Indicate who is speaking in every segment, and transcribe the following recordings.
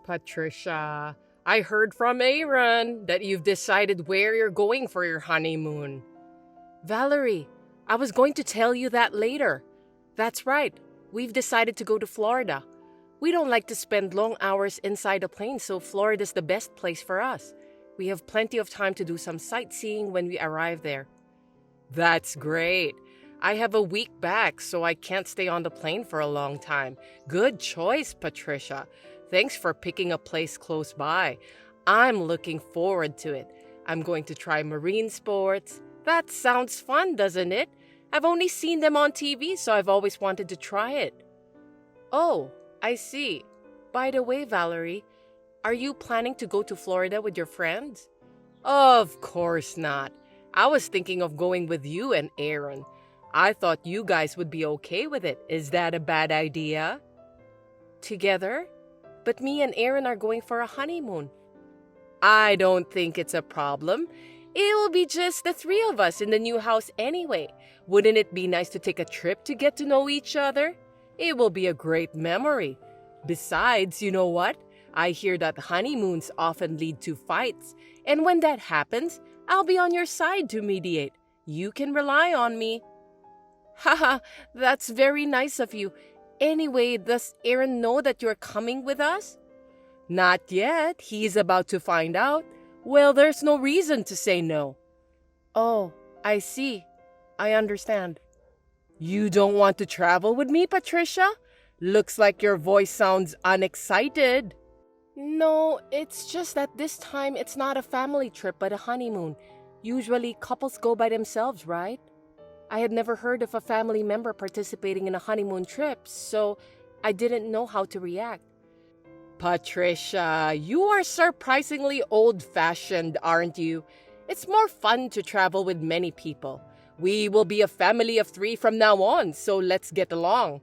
Speaker 1: Patricia. I heard from Aaron that you've decided where you're going for your honeymoon. Valerie, I was going to tell you that later. That's right. We've decided to go to Florida. We don't like to spend long hours inside a plane, so Florida's the best place for us. We have plenty of time to do some sightseeing when we arrive there. That's great. I have a week back, so I can't stay on the plane for a long time. Good choice, Patricia. Thanks for picking a place close by. I'm looking forward to it. I'm going to try marine sports. That sounds fun, doesn't it? I've only seen them on TV, so I've always wanted to try it. Oh, I see. By the way, Valerie, are you planning to go to Florida with your friends? Of course not. I was thinking of going with you and Aaron. I thought you guys would be okay with it. Is that a bad idea? Together? But me and Aaron are going for a honeymoon. I don't think it's a problem. It will be just the three of us in the new house anyway. Wouldn't it be nice to take a trip to get to know each other? It will be a great memory. Besides, you know what? I hear that honeymoons often lead to fights. And when that happens, I'll be on your side to mediate. You can rely on me. Haha, that's very nice of you. Anyway, does Aaron know that you're coming with us? Not yet. He's about to find out. Well, there's no reason to say no. Oh, I see. I understand. You don't want to travel with me, Patricia? Looks like your voice sounds unexcited. No, it's just that this time it's not a family trip but a honeymoon. Usually couples go by themselves, right? I had never heard of a family member participating in a honeymoon trip, so I didn't know how to react. Patricia, you are surprisingly old-fashioned, aren't you? It's more fun to travel with many people. We will be a family of 3 from now on, so let's get along.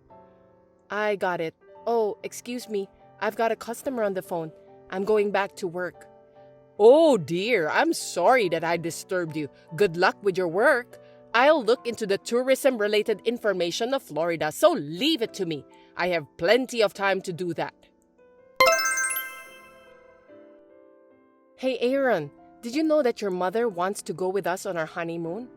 Speaker 1: I got it. Oh, excuse me. I've got a customer on the phone. I'm going back to work. Oh dear, I'm sorry that I disturbed you. Good luck with your work. I'll look into the tourism-related information of Florida, so leave it to me. I have plenty of time to do that. Hey Aaron, did you know that your mother wants to go with us on our honeymoon?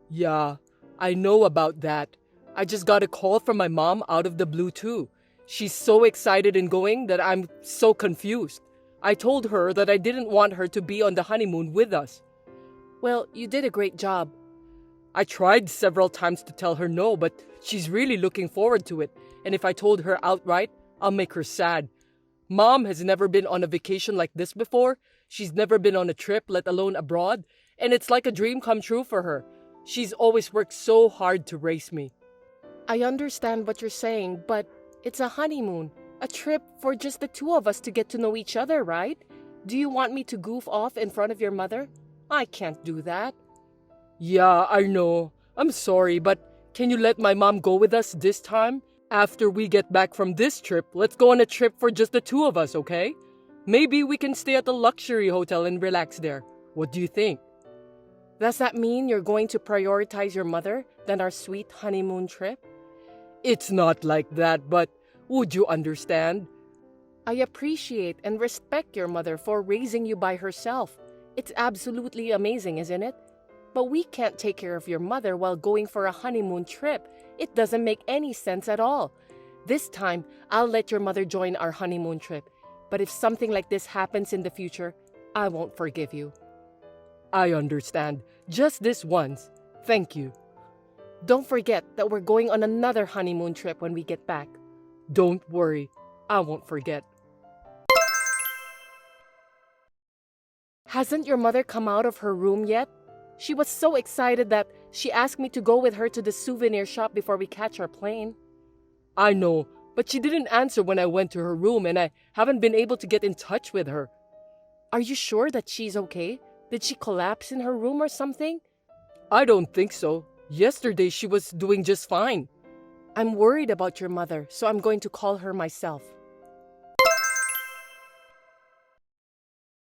Speaker 1: Yeah, I know about that. I just got a call from my mom out of the blue too. She's so excited in going that I'm so confused. I told her that I didn't want her to be on the honeymoon with us. Well, you did a great job. I tried several times to tell her no, but she's really looking forward to it. And if I told her outright, I'll make her sad. Mom has never been on a vacation like this before. She's never been on a trip, let alone abroad. And it's like a dream come true for her. She's always worked so hard to raise me. I understand what you're saying, but it's a honeymoon. A trip for just the two of us to get to know each other, right? Do you want me to goof off in front of your mother? I can't do that. Yeah, I know. I'm sorry, but can you let my mom go with us this time? After we get back from this trip, let's go on a trip for just the two of us, okay? Maybe we can stay at a luxury hotel and relax there. What do you think? Does that mean you're going to prioritize your mother than our sweet honeymoon trip? It's not like that, but would you understand? I appreciate and respect your mother for raising you by herself. It's absolutely amazing, isn't it? But we can't take care of your mother while going for a honeymoon trip. It doesn't make any sense at all. This time, I'll let your mother join our honeymoon trip. But if something like this happens in the future, I won't forgive you. I understand. Just this once. Thank you. Don't forget that we're going on another honeymoon trip when we get back. Don't worry. I won't forget. Hasn't your mother come out of her room yet? She was so excited that she asked me to go with her to the souvenir shop before we catch our plane. I know, but she didn't answer when I went to her room and I haven't been able to get in touch with her. Are you sure that she's okay? Did she collapse in her room or something? I don't think so. Yesterday she was doing just fine. I'm worried about your mother, so I'm going to call her myself.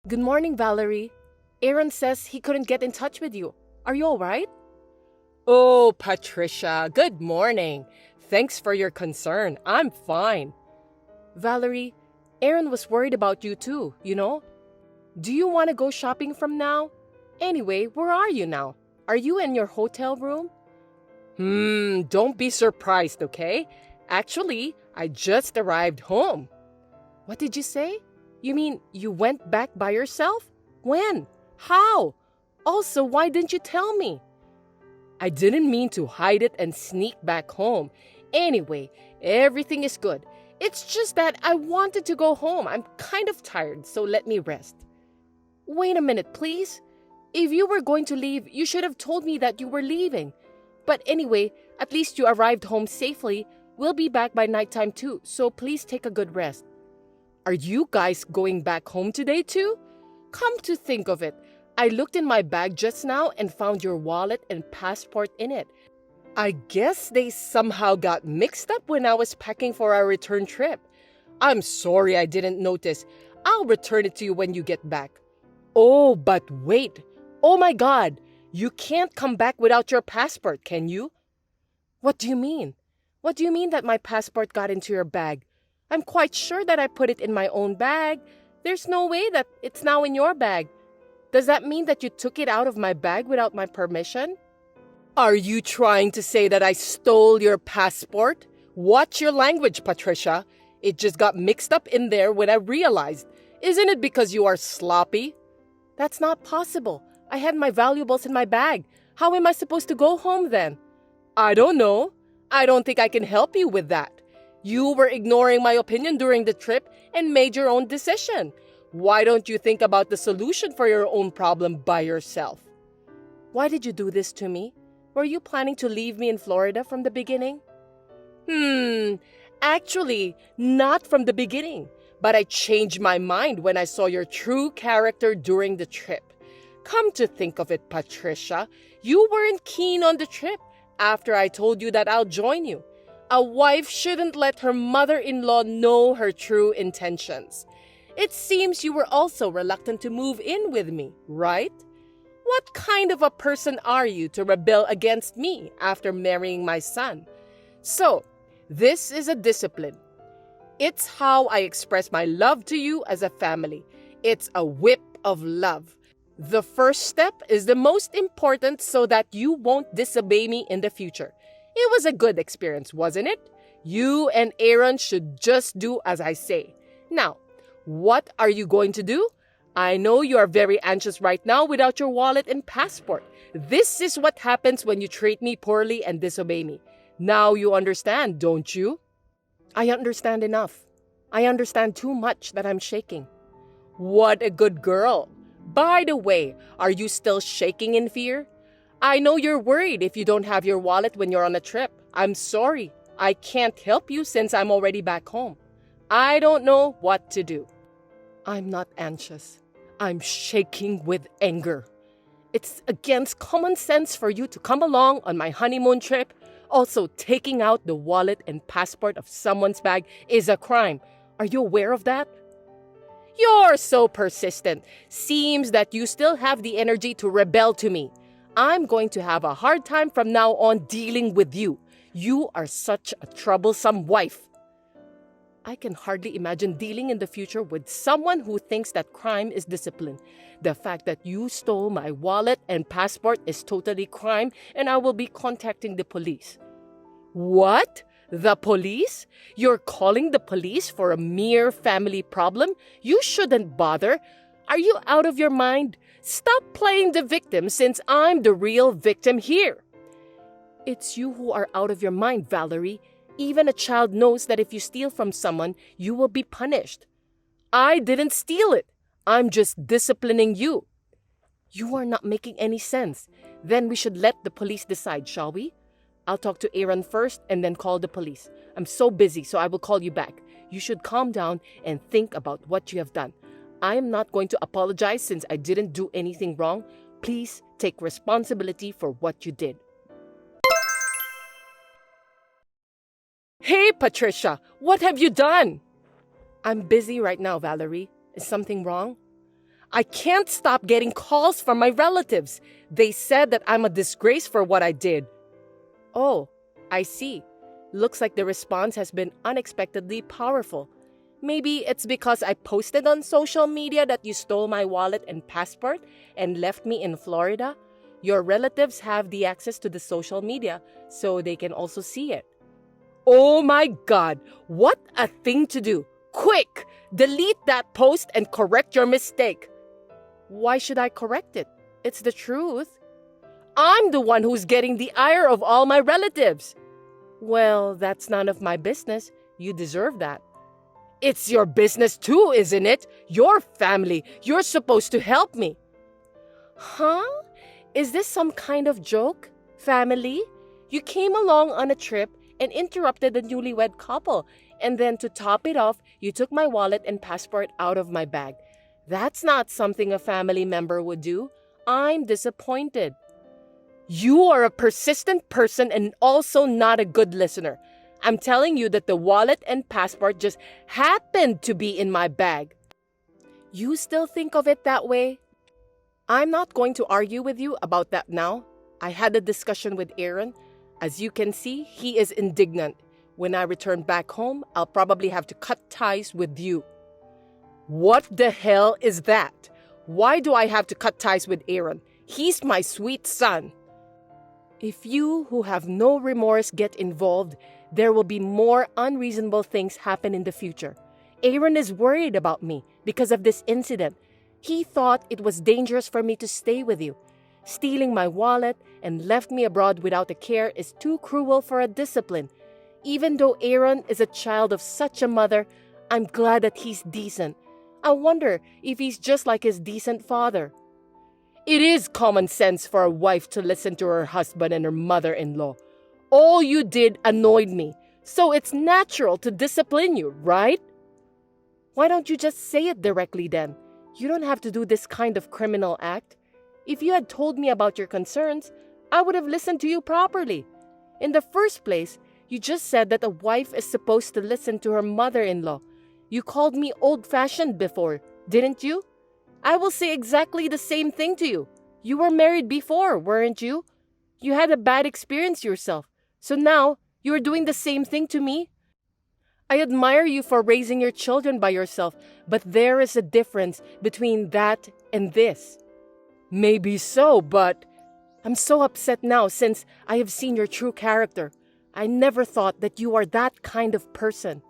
Speaker 1: Good morning, Valerie. Aaron says he couldn't get in touch with you. Are you all right? Oh, Patricia, good morning. Thanks for your concern. I'm fine. Valerie, Aaron was worried about you too, you know? Do you want to go shopping from now? Anyway, where are you now? Are you in your hotel room? Don't be surprised, okay? Actually, I just arrived home. What did you say? You mean you went back by yourself? When? How? Also, why didn't you tell me? I didn't mean to hide it and sneak back home. Anyway, everything is good. It's just that I wanted to go home. I'm kind of tired, so let me rest. Wait a minute, please. If you were going to leave, you should have told me that you were leaving. But anyway, at least you arrived home safely. We'll be back by nighttime too, so please take a good rest. Are you guys going back home today too? Come to think of it, I looked in my bag just now and found your wallet and passport in it. I guess they somehow got mixed up when I was packing for our return trip. I'm sorry I didn't notice. I'll return it to you when you get back. Oh, but wait. Oh my God. You can't come back without your passport, can you? What do you mean? What do you mean that my passport got into your bag? I'm quite sure that I put it in my own bag. There's no way that it's now in your bag. Does that mean that you took it out of my bag without my permission? Are you trying to say that I stole your passport? Watch your language, Patricia. It just got mixed up in there when I realized. Isn't it because you are sloppy? That's not possible. I had my valuables in my bag. How am I supposed to go home then? I don't know. I don't think I can help you with that. You were ignoring my opinion during the trip and made your own decision. Why don't you think about the solution for your own problem by yourself? Why did you do this to me? Were you planning to leave me in Florida from the beginning? Actually, not from the beginning. But I changed my mind when I saw your true character during the trip. Come to think of it, Patricia, you weren't keen on the trip after I told you that I'll join you. A wife shouldn't let her mother-in-law know her true intentions. It seems you were also reluctant to move in with me, right? What kind of a person are you to rebel against me after marrying my son? So, this is a discipline. It's how I express my love to you as a family. It's a whip of love. The first step is the most important so that you won't disobey me in the future. It was a good experience, wasn't it? You and Aaron should just do as I say. Now, what are you going to do? I know you are very anxious right now without your wallet and passport. This is what happens when you treat me poorly and disobey me. Now you understand, don't you? I understand enough. I understand too much that I'm shaking. What a good girl. By the way, are you still shaking in fear? I know you're worried if you don't have your wallet when you're on a trip. I'm sorry. I can't help you since I'm already back home. I don't know what to do. I'm not anxious. I'm shaking with anger. It's against common sense for you to come along on my honeymoon trip. Also, taking out the wallet and passport of someone's bag is a crime. Are you aware of that? You're so persistent. Seems that you still have the energy to rebel to me. I'm going to have a hard time from now on dealing with you. You are such a troublesome wife. I can hardly imagine dealing in the future with someone who thinks that crime is discipline. The fact that you stole my wallet and passport is totally crime, and I will be contacting the police. What? The police? You're calling the police for a mere family problem? You shouldn't bother. Are you out of your mind? Stop playing the victim since I'm the real victim here. It's you who are out of your mind, Valerie. Even a child knows that if you steal from someone, you will be punished. I didn't steal it. I'm just disciplining you. You are not making any sense. Then we should let the police decide, shall we? I'll talk to Aaron first and then call the police. I'm so busy, so I will call you back. You should calm down and think about what you have done. I am not going to apologize since I didn't do anything wrong. Please take responsibility for what you did. Hey, Patricia, what have you done? I'm busy right now, Valerie. Is something wrong? I can't stop getting calls from my relatives. They said that I'm a disgrace for what I did. Oh, I see. Looks like the response has been unexpectedly powerful. Maybe it's because I posted on social media that you stole my wallet and passport and left me in Florida. Your relatives have the access to the social media, so they can also see it. Oh my God, what a thing to do! Quick! Delete that post and correct your mistake. Why should I correct it? It's the truth. I'm the one who's getting the ire of all my relatives. Well, that's none of my business. You deserve that. It's your business too, isn't it? Your family. You're supposed to help me. Huh? Is this some kind of joke? Family? You came along on a trip and interrupted the newlywed couple. And then to top it off, you took my wallet and passport out of my bag. That's not something a family member would do. I'm disappointed. You are a persistent person and also not a good listener. I'm telling you that the wallet and passport just happened to be in my bag. You still think of it that way? I'm not going to argue with you about that now. I had a discussion with Aaron. As you can see, he is indignant. When I return back home, I'll probably have to cut ties with you. What the hell is that? Why do I have to cut ties with Aaron? He's my sweet son. If you who have no remorse get involved, there will be more unreasonable things happen in the future. Aaron is worried about me because of this incident. He thought it was dangerous for me to stay with you. Stealing my wallet and left me abroad without a care is too cruel for a discipline. Even though Aaron is a child of such a mother, I'm glad that he's decent. I wonder if he's just like his decent father. It is common sense for a wife to listen to her husband and her mother-in-law. All you did annoyed me, so it's natural to discipline you, right? Why don't you just say it directly then? You don't have to do this kind of criminal act. If you had told me about your concerns, I would have listened to you properly. In the first place, you just said that a wife is supposed to listen to her mother-in-law. You called me old-fashioned before, didn't you? I will say exactly the same thing to you. You were married before, weren't you? You had a bad experience yourself. So now, you are doing the same thing to me? I admire you for raising your children by yourself, but there is a difference between that and this. Maybe so, but I'm so upset now since I have seen your true character. I never thought that you are that kind of person.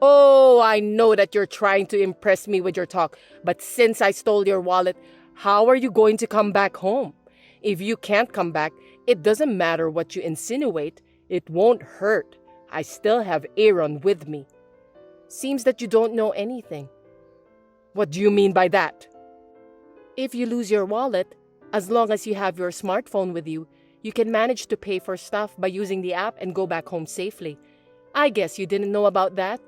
Speaker 1: Oh, I know that you're trying to impress me with your talk, but since I stole your wallet, how are you going to come back home? If you can't come back, it doesn't matter what you insinuate. It won't hurt. I still have Aaron with me. Seems that you don't know anything. What do you mean by that? If you lose your wallet, as long as you have your smartphone with you, you can manage to pay for stuff by using the app and go back home safely. I guess you didn't know about that.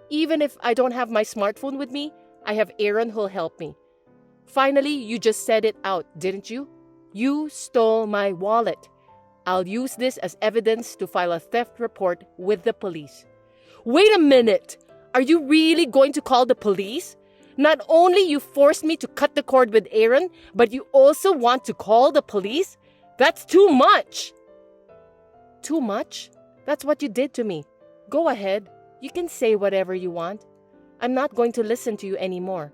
Speaker 1: Even if I don't have my smartphone with me, I have Aaron who'll help me. Finally, you just said it out, didn't you? You stole my wallet. I'll use this as evidence to file a theft report with the police. Wait a minute! Are you really going to call the police? Not only you forced me to cut the cord with Aaron, but you also want to call the police? That's too much! Too much? That's what you did to me. Go ahead. You can say whatever you want. I'm not going to listen to you anymore.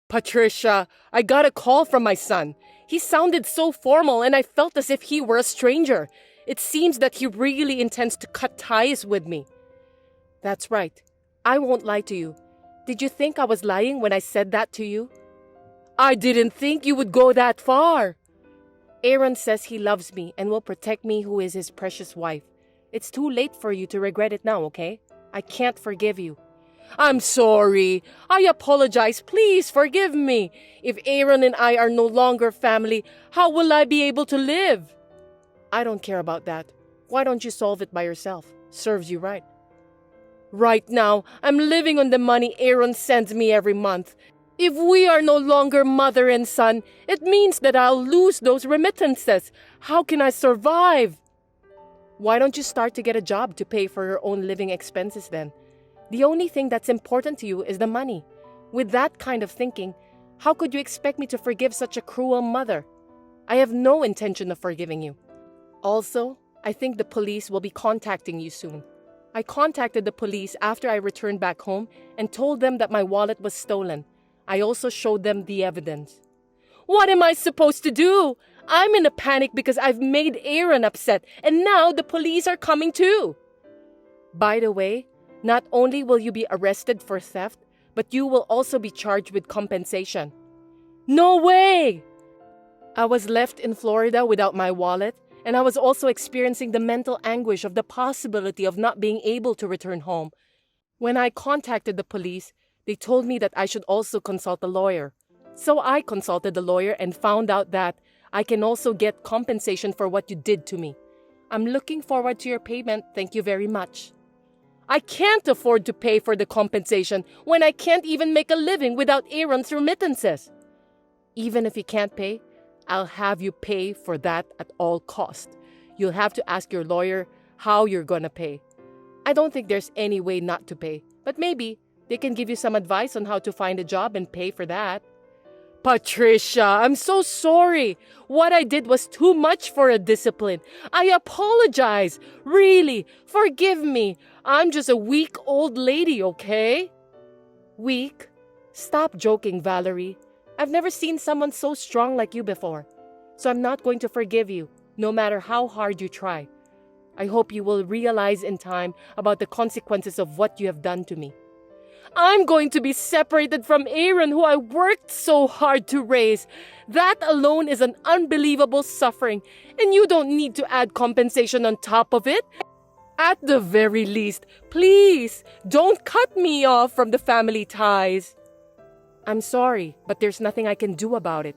Speaker 1: Patricia, I got a call from my son. He sounded so formal and I felt as if he were a stranger. It seems that he really intends to cut ties with me. That's right. I won't lie to you. Did you think I was lying when I said that to you? I didn't think you would go that far. Aaron says he loves me and will protect me, who is his precious wife. It's too late for you to regret it now, okay? I can't forgive you. I'm sorry. I apologize. Please forgive me. If Aaron and I are no longer family, how will I be able to live? I don't care about that. Why don't you solve it by yourself? Serves you right. Right now, I'm living on the money Aaron sends me every month. If we are no longer mother and son, it means that I'll lose those remittances. How can I survive? Why don't you start to get a job to pay for your own living expenses then? The only thing that's important to you is the money. With that kind of thinking, how could you expect me to forgive such a cruel mother? I have no intention of forgiving you. Also, I think the police will be contacting you soon. I contacted the police after I returned back home and told them that my wallet was stolen. I also showed them the evidence. What am I supposed to do? I'm in a panic because I've made Aaron upset, and now the police are coming too. By the way, not only will you be arrested for theft, but you will also be charged with compensation. No way! I was left in Florida without my wallet, and I was also experiencing the mental anguish of the possibility of not being able to return home. When I contacted the police, they told me that I should also consult a lawyer. So I consulted the lawyer and found out that I can also get compensation for what you did to me. I'm looking forward to your payment. Thank you very much. I can't afford to pay for the compensation when I can't even make a living without Aaron's remittances. Even if you can't pay, I'll have you pay for that at all costs. You'll have to ask your lawyer how you're gonna pay. I don't think there's any way not to pay, but maybe they can give you some advice on how to find a job and pay for that. Patricia, I'm so sorry. What I did was too much for a discipline. I apologize. Really, forgive me. I'm just a weak old lady, okay? Weak? Stop joking, Valerie. I've never seen someone so strong like you before. So I'm not going to forgive you, no matter how hard you try. I hope you will realize in time about the consequences of what you have done to me. I'm going to be separated from Aaron, who I worked so hard to raise. That alone is an unbelievable suffering, and you don't need to add compensation on top of it. At the very least, please, don't cut me off from the family ties. I'm sorry, but there's nothing I can do about it.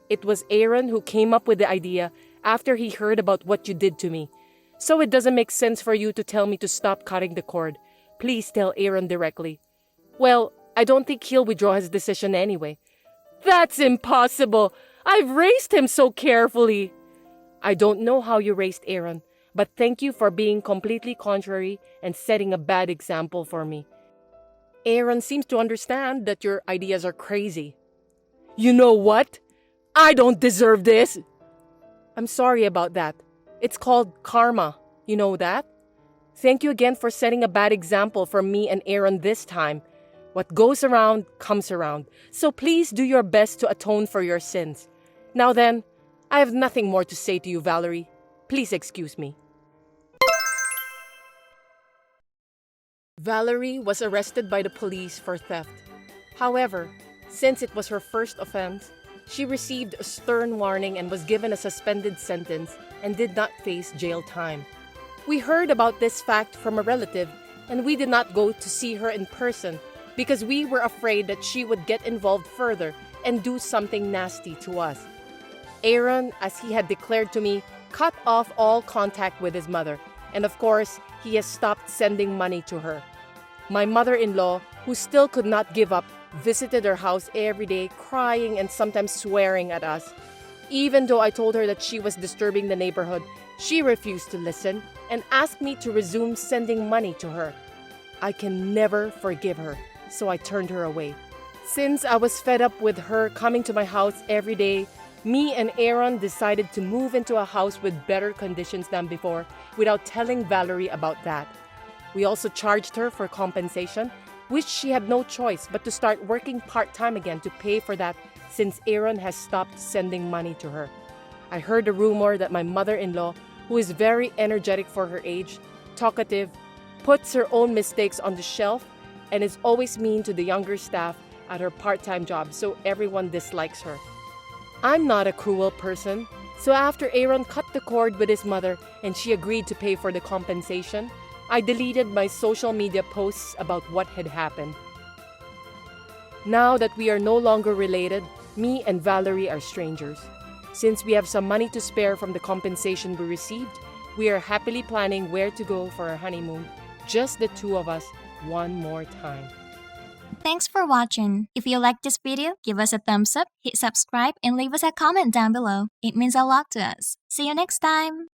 Speaker 1: It was Aaron who came up with the idea after he heard about what you did to me. So it doesn't make sense for you to tell me to stop cutting the cord. Please tell Aaron directly. Well, I don't think he'll withdraw his decision anyway. That's impossible. I've raised him so carefully. I don't know how you raised Aaron, but thank you for being completely contrary and setting a bad example for me. Aaron seems to understand that your ideas are crazy. You know what? I don't deserve this. I'm sorry about that. It's called karma. You know that? Thank you again for setting a bad example for me and Aaron this time. What goes around comes around. So please do your best to atone for your sins. Now then, I have nothing more to say to you, Valerie. Please excuse me. Valerie was arrested by the police for theft. However, since it was her first offense, she received a stern warning and was given a suspended sentence and did not face jail time. We heard about this fact from a relative, and we did not go to see her in person because we were afraid that she would get involved further and do something nasty to us. Aaron, as he had declared to me, cut off all contact with his mother, and of course, he has stopped sending money to her. My mother-in-law, who still could not give up, visited her house every day, crying and sometimes swearing at us. Even though I told her that she was disturbing the neighborhood, she refused to listen and asked me to resume sending money to her. I can never forgive her, so I turned her away. Since I was fed up with her coming to my house every day, me and Aaron decided to move into a house with better conditions than before without telling Valerie about that. We also charged her for compensation, which she had no choice but to start working part-time again to pay for that since Aaron has stopped sending money to her. I heard a rumor that my mother-in-law, who is very energetic for her age, talkative, puts her own mistakes on the shelf, and is always mean to the younger staff at her part-time job, so everyone dislikes her. I'm not a cruel person, so after Aaron cut the cord with his mother and she agreed to pay for the compensation, I deleted my social media posts about what had happened. Now that we are no longer related, me and Valerie are strangers. Since we have some money to spare from the compensation we received, we are happily planning where to go for our honeymoon, just the two of us, one more time.
Speaker 2: Thanks for watching. If you like this video, give us a thumbs up, hit subscribe, and leave us a comment down below. It means a lot to us. See you next time!